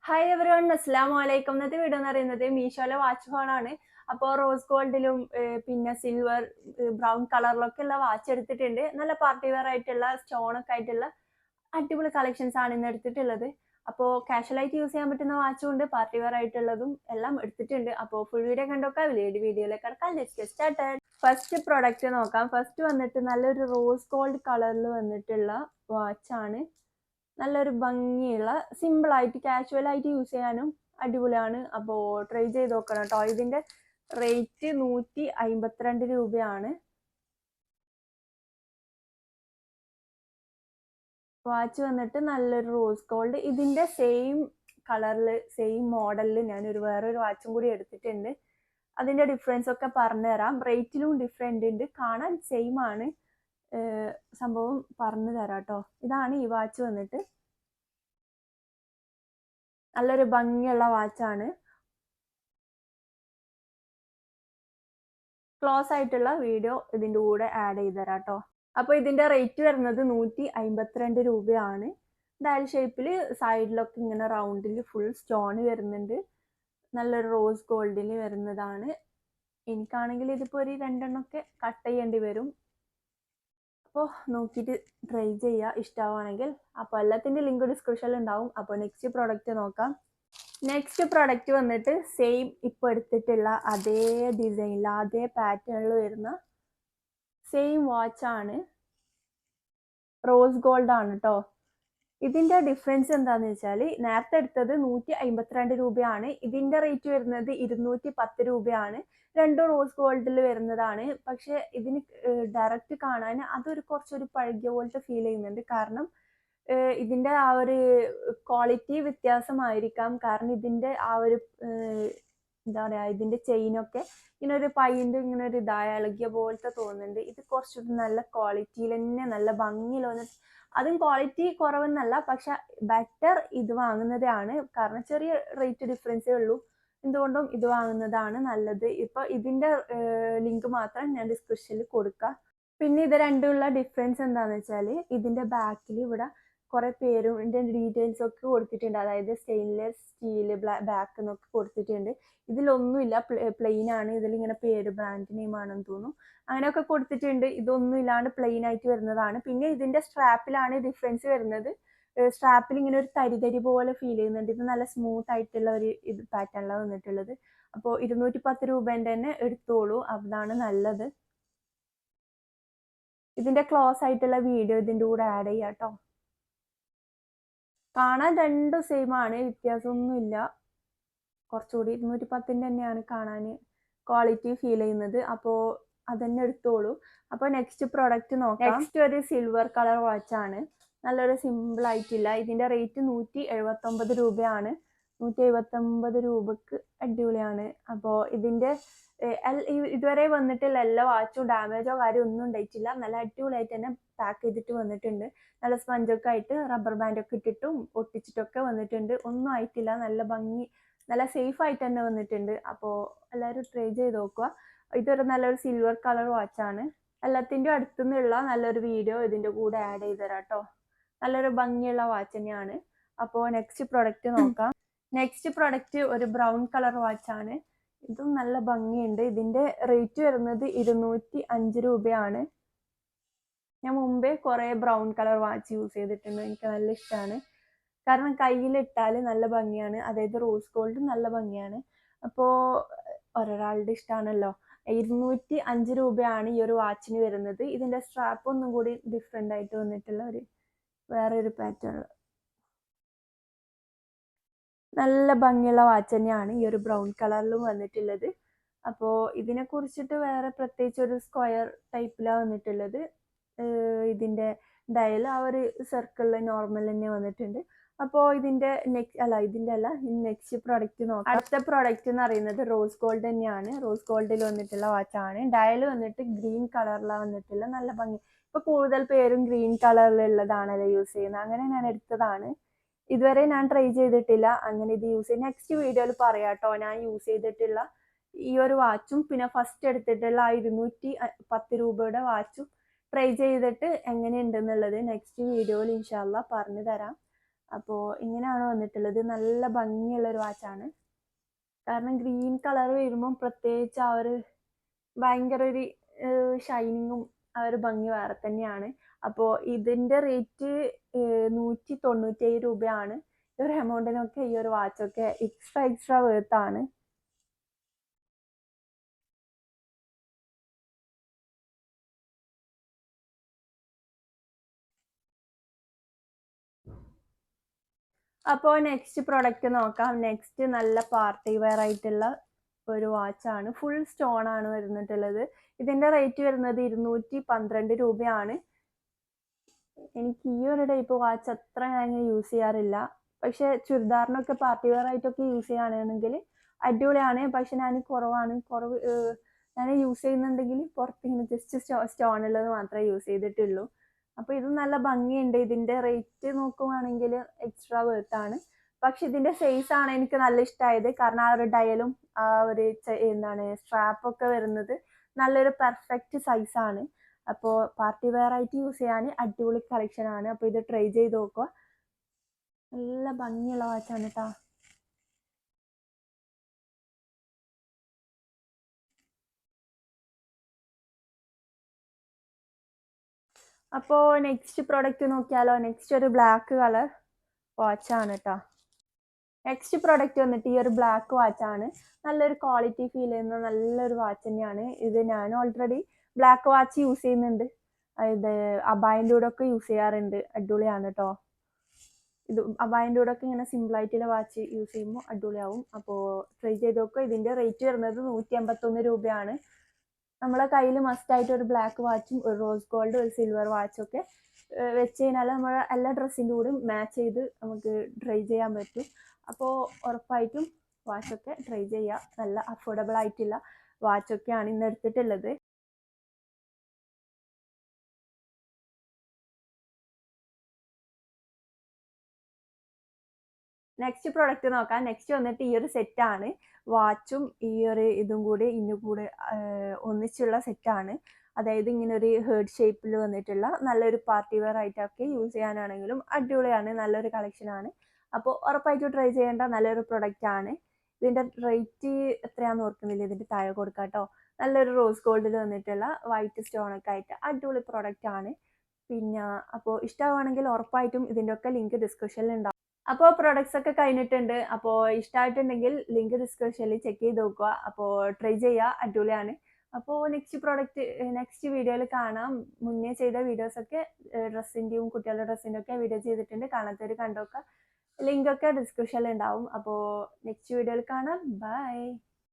Hi everyone, അസ്സലാമു അലൈക്കും. ഇന്നത്തെ വീഡിയോ എന്ന് പറയുന്നത് മീഷോയിലെ വാച്ച് ഫോണാണ്. അപ്പോൾ റോസ് ഗോൾഡിലും പിന്നെ സിൽവർ ബ്രൗൺ കളറിലൊക്കെ ഉള്ള വാച്ച് എടുത്തിട്ടുണ്ട്. നല്ല പാർട്ടി വെയർ ആയിട്ടുള്ള സ്റ്റോണൊക്കെ ആയിട്ടുള്ള അടിപൊളി കളക്ഷൻസ് ആണ് ഇന്ന് എടുത്തിട്ടുള്ളത്. അപ്പോൾ കാഷ്വലായിട്ട് യൂസ് ചെയ്യാൻ പറ്റുന്ന വാച്ചും ഉണ്ട്, പാർട്ടി വെയർ ആയിട്ടുള്ളതും എല്ലാം എടുത്തിട്ടുണ്ട്. അപ്പോൾ ഫുൾ വീഡിയോ കണ്ടോക്കാം. വീഡിയോയിലേക്ക് കടക്കാം. Let's get started. First product നോക്കാം. ഫസ്റ്റ് വന്നിട്ട് നല്ലൊരു റോസ് ഗോൾഡ് കളറിൽ വന്നിട്ടുള്ള വാച്ചാണ്. നല്ലൊരു ഭംഗിയുള്ള സിമ്പിളായിട്ട് കാഷ്വലായിട്ട് യൂസ് ചെയ്യാനും അടിപൊളിയാണ്. അപ്പോൾ ട്രൈ ചെയ്ത് നോക്കണം കേട്ടോ. ഇതിൻ്റെ റേറ്റ് 152 രൂപയാണ്. വാച്ച് വന്നിട്ട് നല്ലൊരു റോസ് ഗോൾഡ്. ഇതിൻ്റെ സെയിം കളറിൽ സെയിം മോഡലിൽ ഞാനൊരു വേറൊരു വാച്ചും കൂടി എടുത്തിട്ടുണ്ട്. അതിൻ്റെ ഡിഫറൻസ് ഒക്കെ പറഞ്ഞുതരാം. റേറ്റിലും ഡിഫറെൻ്റ് ഉണ്ട്, കാണാൻ സെയിം ആണ്. സംഭവം പറഞ്ഞു തരാം കേട്ടോ. ഇതാണ് ഈ വാച്ച് വന്നിട്ട്. നല്ലൊരു ഭംഗിയുള്ള വാച്ചാണ്. ക്ലോസ് ആയിട്ടുള്ള വീഡിയോ ഇതിൻ്റെ കൂടെ ആഡ് ചെയ്ത് തരാം കേട്ടോ. അപ്പോൾ ഇതിൻ്റെ റേറ്റ് വരുന്നത് 152 രൂപയാണ്. ഡയൽ ഷേപ്പിൽ സൈഡിലൊക്കെ ഇങ്ങനെ റൗണ്ടിൽ ഫുൾ സ്റ്റോൺ വരുന്നുണ്ട്. നല്ലൊരു റോസ് ഗോൾഡിൽ വരുന്നതാണ്. എനിക്കാണെങ്കിൽ ഇതിപ്പോൾ ഒരു 2 എണ്ണമൊക്കെ കട്ട് ചെയ്യേണ്ടി വരും. അപ്പോൾ നോക്കിയിട്ട് ട്രൈ ചെയ്യുക ഇഷ്ടമാണെങ്കിൽ. അപ്പോൾ എല്ലാത്തിൻ്റെ ലിങ്ക് ഡിസ്ക്രിപ്ഷനിൽ ഉണ്ടാവും. അപ്പോൾ നെക്സ്റ്റ് പ്രോഡക്റ്റ് നോക്കാം. നെക്സ്റ്റ് പ്രൊഡക്റ്റ് വന്നിട്ട് സെയിം ഇപ്പോൾ എടുത്തിട്ടുള്ള അതേ ഡിസൈനിൽ അതേ പാറ്റേണിൽ വരുന്ന സെയിം വാച്ചാണ്. റോസ് ഗോൾഡ് ആണ് കേട്ടോ. ഇതിൻ്റെ ഡിഫറൻസ് എന്താണെന്ന് വെച്ചാൽ നേരത്തെ എടുത്തത് 152 രൂപയാണ്. ഇതിൻ്റെ റേറ്റ് വരുന്നത് 210 രൂപയാണ്. രണ്ടും റോസ് ഗോൾഡിൽ വരുന്നതാണ്. പക്ഷെ ഇതിന് ഡയറക്റ്റ് കാണാൻ അതൊരു കുറച്ചൊരു പഴകിയ പോലത്തെ ഫീൽ ചെയ്യുന്നുണ്ട്. കാരണം ഇതിൻ്റെ ആ ഒരു ക്വാളിറ്റി വ്യത്യാസമായിരിക്കാം. കാരണം ഇതിൻ്റെ ആ ഒരു എന്താ പറയുക, ഇതിൻ്റെ ചെയിനൊക്കെ ഇങ്ങനെ ഒരു പൈൻ്റെ ഇങ്ങനെ ഒരു ഇളകിയ പോലത്തെ തോന്നുന്നുണ്ട്. ഇത് കുറച്ചൊരു നല്ല ക്വാളിറ്റിയിൽ തന്നെ നല്ല ഭംഗിയിൽ വന്നിട്ട്, അതും ക്വാളിറ്റി കുറവെന്നല്ല, പക്ഷെ ബെറ്റർ ഇത് വാങ്ങുന്നതാണ്. കാരണം ചെറിയ റേറ്റ് ഡിഫറൻസേ ഉള്ളൂ. എന്തുകൊണ്ടും ഇത് വാങ്ങുന്നതാണ് നല്ലത്. ഇപ്പോൾ ഇതിൻ്റെ ലിങ്ക് മാത്രം ഞാൻ ഡിസ്ക്രിപ്ഷനിൽ കൊടുക്കാം. പിന്നെ ഇത് രണ്ടുമുള്ള ഡിഫറൻസ് എന്താണെന്ന് വെച്ചാൽ ഇതിൻ്റെ ബാക്കിൽ ഇവിടെ കുറേ പേരും ഇതിൻ്റെ ഡീറ്റെയിൽസ് ഒക്കെ കൊടുത്തിട്ടുണ്ട്. അതായത് സ്റ്റെയിൻലെസ് സ്റ്റീൽ ബാക്ക് എന്നൊക്കെ കൊടുത്തിട്ടുണ്ട്. ഇതിലൊന്നുമില്ല, പ്ലെയിൻ ആണ്. ഇതിലിങ്ങനെ പേര് ബ്രാൻഡ് നെയിം ആണെന്ന് തോന്നുന്നു, അങ്ങനെയൊക്കെ കൊടുത്തിട്ടുണ്ട്. ഇതൊന്നും ഇല്ലാണ്ട് പ്ലെയിൻ ആയിട്ട് വരുന്നതാണ്. പിന്നെ ഇതിൻ്റെ സ്ട്രാപ്പിലാണ് ഡിഫറൻസ് വരുന്നത്. സ്ട്രാപ്പിൽ ഇങ്ങനെ ഒരു തരി പോലെ ഫീൽ ചെയ്യുന്നുണ്ട്. ഇത് നല്ല സ്മൂത്ത് ആയിട്ടുള്ള ഒരു ഇത് പാറ്റേണിലാണ് വന്നിട്ടുള്ളത്. അപ്പോൾ 210 രൂപേൻ്റെ തന്നെ എടുത്തോളൂ, അതാണ് നല്ലത്. ഇതിൻ്റെ ക്ലോസ് ആയിട്ടുള്ള വീഡിയോ ഇതിൻ്റെ കൂടെ ആഡ് ചെയ്യാം കേട്ടോ. കാണാൻ രണ്ടും സെയിം ആണ്, വ്യത്യാസമൊന്നുമില്ല. കുറച്ചുകൂടി 210 തന്നെയാണ് കാണാൻ ക്വാളിറ്റി ഫീൽ ചെയ്യുന്നത്. അപ്പോൾ അതന്നെ എടുത്തോളൂ. അപ്പോൾ നെക്സ്റ്റ് പ്രോഡക്റ്റ് നോക്കാം. നെക്സ്റ്റ് ഒരു സിൽവർ കളർ വാച്ചാണ്. നല്ലൊരു സിമ്പിൾ ആയിട്ടില്ല. ഇതിൻ്റെ റേറ്റ് 179 രൂപയാണ്. 179 രൂപക്ക് അടിപൊളിയാണ്. അപ്പോൾ ഇതിൻ്റെ ഇതുവരെ വന്നിട്ടുള്ള എല്ലാ വാച്ചും ഡാമേജോ കാര്യം ഒന്നും ഉണ്ടായിട്ടില്ല. നല്ല അടിപൊളിയായിട്ട് തന്നെ പാക്ക് ചെയ്തിട്ട് വന്നിട്ടുണ്ട്. നല്ല സ്പഞ്ചൊക്കെ ആയിട്ട് റബ്ബർ ബാൻഡൊക്കെ ഇട്ടിട്ടും ഒട്ടിച്ചിട്ടൊക്കെ വന്നിട്ടുണ്ട്. ഒന്നും ആയിട്ടില്ല. നല്ല ഭംഗി, നല്ല സേഫ് ആയിട്ട് തന്നെ വന്നിട്ടുണ്ട്. അപ്പോൾ എല്ലാവരും ട്രൈ ചെയ്ത് നോക്കുക. ഇതൊരു നല്ലൊരു സിൽവർ കളർ വാച്ചാണ്. എല്ലാത്തിൻ്റെ അടുത്തുനിന്നുള്ള നല്ലൊരു വീഡിയോ ഇതിൻ്റെ കൂടെ ആഡ് ചെയ്ത് തരാം കേട്ടോ. നല്ലൊരു ഭംഗിയുള്ള വാച്ച് തന്നെയാണ്. അപ്പോൾ നെക്സ്റ്റ് പ്രൊഡക്റ്റ് നോക്കാം. നെക്സ്റ്റ് പ്രൊഡക്റ്റ് ഒരു ബ്രൗൺ കളർ വാച്ചാണ്. ഇതും നല്ല ഭംഗിയുണ്ട്. ഇതിൻ്റെ റേറ്റ് വരുന്നത് 205 രൂപയാണ്. ഞാൻ മുമ്പേ കുറേ ബ്രൗൺ കളർ വാച്ച് യൂസ് ചെയ്തിട്ടുണ്ട്. എനിക്ക് നല്ല ഇഷ്ടമാണ്. കാരണം കയ്യിലിട്ടാൽ നല്ല ഭംഗിയാണ്. അതായത് റോസ് ഗോൾഡ് നല്ല ഭംഗിയാണ്. അപ്പോൾ ഒരാളുടെ ഇഷ്ടമാണല്ലോ. 205 രൂപയാണ് ഈ ഒരു വാച്ചിന് വരുന്നത്. ഇതിൻ്റെ സ്ട്രാപ്പ് ഒന്നും കൂടി ഡിഫറെൻ്റ് ആയിട്ട് വന്നിട്ടുള്ള വേറൊരു പാറ്റേൺ. നല്ല ഭംഗിയുള്ള വാച്ച് തന്നെയാണ് ഈ ഒരു ബ്രൗൺ കളറിലും വന്നിട്ടുള്ളത്. അപ്പോൾ ഇതിനെ കുറിച്ചിട്ട് വേറെ പ്രത്യേകിച്ച് ഒരു സ്ക്വയർ ടൈപ്പിലാണ് വന്നിട്ടുള്ളത്. ഇതിൻ്റെ ഡയൽ ആ ഒരു സർക്കിളിൽ നോർമൽ തന്നെ വന്നിട്ടുണ്ട്. അപ്പോൾ ഇതിൻ്റെ നെക്സ്റ്റ് പ്രോഡക്റ്റ് നോക്കാം. അടുത്ത പ്രോഡക്റ്റ് എന്ന് പറയുന്നത് റോസ് ഗോൾഡ് തന്നെയാണ്. റോസ് ഗോൾഡിൽ വന്നിട്ടുള്ള വാച്ചാണ്. ഡയൽ വന്നിട്ട് ഗ്രീൻ കളറിലാണ് വന്നിട്ടുള്ള. നല്ല ഭംഗി. ഇപ്പോൾ കൂടുതൽ പേരും ഗ്രീൻ കളറിലുള്ളതാണല്ലോ യൂസ് ചെയ്യുന്നത്. അങ്ങനെ ഞാൻ എടുത്തതാണ്. ഇതുവരെ ഞാൻ ട്രൈ ചെയ്തിട്ടില്ല അങ്ങനെ ഇത് യൂസ് ചെയ്ത്. നെക്സ്റ്റ് വീഡിയോയിൽ പറയാം കേട്ടോ ഞാൻ യൂസ് ചെയ്തിട്ടുള്ള ഈ ഒരു വാച്ചും പിന്നെ ഫസ്റ്റ് എടുത്തിട്ടുള്ള ആ 210 രൂപയുടെ വാച്ചും ട്രൈ ചെയ്തിട്ട് എങ്ങനെയുണ്ടെന്നുള്ളത് നെക്സ്റ്റ് വീഡിയോയിൽ ഇൻഷാല്ലാ പറഞ്ഞു തരാം. അപ്പോൾ ഇങ്ങനെയാണ് വന്നിട്ടുള്ളത്. നല്ല ഭംഗിയുള്ളൊരു വാച്ചാണ്. കാരണം ഗ്രീൻ കളർ വരുമ്പം പ്രത്യേകിച്ച് ആ ഒരു ഭയങ്കര ഒരു ഷൈനിങ്ങും ആ ഒരു ഭംഗി വേറെ തന്നെയാണ്. അപ്പോൾ ഇതിൻ്റെ റേറ്റ് 197 രൂപയാണ്. ഈ ഒരു എമൗണ്ടിനൊക്കെ ഈ ഒരു വാച്ചൊക്കെ എക്സ്ട്രാ വേർത്താണ്. അപ്പോൾ നെക്സ്റ്റ് പ്രൊഡക്റ്റ് നോക്കാം. നെക്സ്റ്റ് നല്ല പാർട്ടി വെയർ ആയിട്ടുള്ള ഒരു വാച്ചാണ്. ഫുൾ സ്റ്റോൺ ആണ് വരുന്നിട്ടുള്ളത്. ഇതിൻ്റെ റേറ്റ് വരുന്നത് 212 രൂപയാണ്. എനിക്ക് ഈ ഒരു ടൈപ്പ് വാച്ച് അത്ര ഞാൻ യൂസ് ചെയ്യാറില്ല. പക്ഷെ ചുരിദാറിനൊക്കെ പാർട്ടി വെയർ ആയിട്ടൊക്കെ യൂസ് ചെയ്യുകയാണെങ്കിൽ അടിപൊളിയാണ്. പക്ഷെ ഞാൻ ഞാൻ യൂസ് ചെയ്യുന്നുണ്ടെങ്കിൽ പുറത്തിങ്ങനെ ജസ്റ്റ് സ്റ്റോൺ ഉള്ളത് മാത്രമേ യൂസ് ചെയ്തിട്ടുള്ളൂ. അപ്പോൾ ഇത് നല്ല ഭംഗിയുണ്ട്. ഇതിൻ്റെ റേറ്റ് നോക്കുവാണെങ്കിൽ എക്സ്ട്രാ വേർത്താണ്. പക്ഷെ ഇതിൻ്റെ സൈസ് ആണ് എനിക്ക് നല്ല ഇഷ്ടമായത്. കാരണം ആ ഒരു ഡയലും ആ ഒരു സ്ട്രാപ്പൊക്കെ വരുന്നത് നല്ലൊരു പെർഫെക്റ്റ് സൈസാണ്. അപ്പോൾ പാർട്ടി വെയർ ആയിട്ട് യൂസ് ചെയ്യാൻ അടിപൊളി കളക്ഷൻ ആണ്. അപ്പോൾ ഇത് ട്രൈ ചെയ്ത് നോക്കുക. നല്ല ഭംഗിയുള്ള വാച്ചാണ് കേട്ടോ. അപ്പോൾ നെക്സ്റ്റ് പ്രോഡക്റ്റ് നോക്കിയാലോ. നെക്സ്റ്റ് ഒരു ബ്ലാക്ക് കളർ വാച്ചാണ് കേട്ടോ. നെക്സ്റ്റ് പ്രോഡക്റ്റ് വന്നിട്ട് ഈ ഒരു ബ്ലാക്ക് വാച്ചാണ്. നല്ലൊരു ക്വാളിറ്റി ഫീൽ ചെയ്യുന്ന നല്ലൊരു വാച്ച് തന്നെയാണ് ഇത്. ഞാൻ ഓൾറെഡി ബ്ലാക്ക് വാച്ച് യൂസ് ചെയ്യുന്നുണ്ട്. ഇത് അബായൻ്റെ കൂടെ ഒക്കെ യൂസ് ചെയ്യാറുണ്ട്. അടിപൊളിയാണ് കേട്ടോ. ഇത് അബായൻ്റെ കൂടെ ഒക്കെ ഇങ്ങനെ സിമ്പിളായിട്ടുള്ള വാച്ച് യൂസ് ചെയ്യുമ്പോൾ അടിപൊളിയാവും. അപ്പോൾ ട്രൈ ചെയ്ത് നോക്കുക. ഇതിൻ്റെ റേറ്റ് വരുന്നത് 151 രൂപയാണ്. നമ്മളെ കയ്യിൽ മസ്റ്റായിട്ട് ഒരു ബ്ലാക്ക് വാച്ചും ഒരു റോസ് ഗോൾഡ് ഒരു സിൽവർ വാച്ചൊക്കെ വെച്ച് കഴിഞ്ഞാൽ നമ്മൾ എല്ലാ ഡ്രസ്സിൻ്റെ കൂടെയും മാച്ച് ചെയ്ത് നമുക്ക് ട്രൈ ചെയ്യാൻ പറ്റും. അപ്പോൾ ഉറപ്പായിട്ടും വാച്ചൊക്കെ ട്രൈ ചെയ്യുക. നല്ല അഫോർഡബിൾ ആയിട്ടുള്ള വാച്ചൊക്കെയാണ് ഇന്ന് എടുത്തിട്ടുള്ളത്. നെക്സ്റ്റ് പ്രോഡക്റ്റ് നോക്കാം. നെക്സ്റ്റ് വന്നിട്ട് ഈ ഒരു സെറ്റാണ്. വാച്ചും ഈ ഒരു ഇതും കൂടി കൂടെ ഒന്നിച്ചുള്ള സെറ്റാണ്. അതായത് ഇങ്ങനെ ഒരു ഹേർട്ട് ഷേപ്പിൽ വന്നിട്ടുള്ള നല്ലൊരു പാർട്ടി വെയർ ആയിട്ടൊക്കെ യൂസ് ചെയ്യാനാണെങ്കിലും അടിപൊളിയാണ്. നല്ലൊരു കളക്ഷനാണ്. അപ്പോൾ ഉറപ്പായിട്ടും ട്രൈ ചെയ്യേണ്ട നല്ലൊരു പ്രൊഡക്റ്റ് ആണ്. ഇതിൻ്റെ റേറ്റ് എത്രയാണെന്ന് ഓർക്കുന്നില്ല. ഇതിൻ്റെ താഴെ കൊടുക്കാം കേട്ടോ. നല്ലൊരു റോസ് ഗോൾഡിൽ വന്നിട്ടുള്ള വൈറ്റ് സ്റ്റോണൊക്കെ ആയിട്ട് അടിപൊളി പ്രൊഡക്റ്റ് ആണ്. പിന്നെ അപ്പോൾ ഇഷ്ടമാണെങ്കിൽ ഉറപ്പായിട്ടും ഇതിൻ്റെ ഒക്കെ ലിങ്ക് ഡിസ്ക്രിപ്ഷനിൽ ഉണ്ടാവും. അപ്പോൾ പ്രൊഡക്ട്സ് ഒക്കെ കഴിഞ്ഞിട്ടുണ്ട്. അപ്പോൾ ഇഷ്ടമായിട്ടുണ്ടെങ്കിൽ ലിങ്ക് ഡിസ്ക്രിപ്ഷനിൽ ചെക്ക് ചെയ്ത് നോക്കുക. അപ്പോൾ ട്രൈ ചെയ്യുക. അടിപൊളിയാണ്. അപ്പോൾ നെക്സ്റ്റ് വീഡിയോയിൽ കാണാം. മുന്നേ ചെയ്ത വീഡിയോസൊക്കെ ഡ്രസ്സിൻ്റെയും കുട്ടികളുടെ ഡ്രസ്സിൻ്റെ ഒക്കെ വീഡിയോ ചെയ്തിട്ടുണ്ട്. കാണാത്തവർ കണ്ടോക്കുക. ലിങ്കൊക്കെ ഡിസ്ക്രിപ്ഷനിൽ ഉണ്ടാവും. അപ്പോൾ നെക്സ്റ്റ് വീഡിയോയിൽ കാണാം. ബൈ.